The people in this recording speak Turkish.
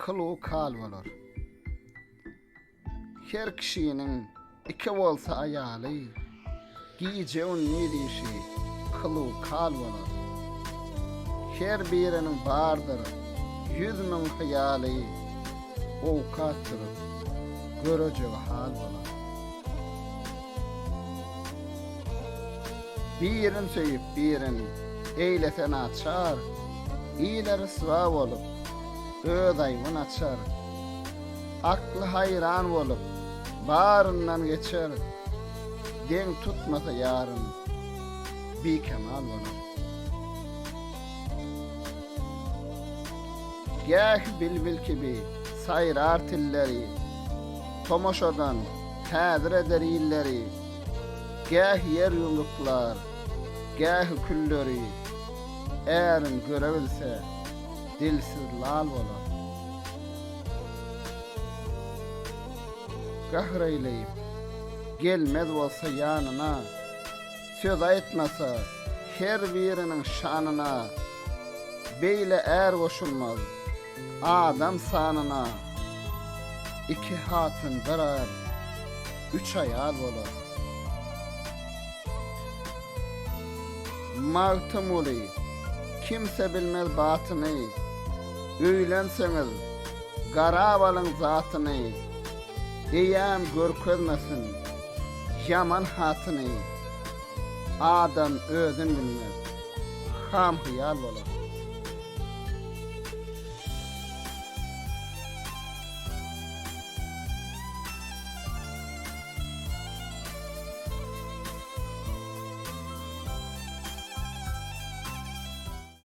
kılu kal bolar. Her kişinin iki bolsa ayaly, giýje ünni diýişi kılu kal bolar. Her birinin bardyr 100 000 hayaly, owkatdyr, görejegi hal bolar. Birin söýüp birini eýlesen açar, iýleri sıva bolup, öz aýbyn açar. Akly hayran bolup, barından geçer, deň tutmasa ýaryn, bikemal bolar. Gäh bilbil kibi sayrar tilleri, tomoşadan täzir eder illeri, gäh yer ýulduklar, gäh külleri, ärin görebilse dilsiz lal bolar. Gahreyleyip gelmez bolsa ýanyna, söz aýtmasa her birinin şanyna, beýle är goşulmaz adam sanyna. İki hatyn birer, üç aýal bolar. Magtymly, kimse bilmez batyny, öýlenseňiz garab alyň zatyny. Eýäm görkezmesin yaman hatyny, adam özün bilmez, ham hyýal bolar.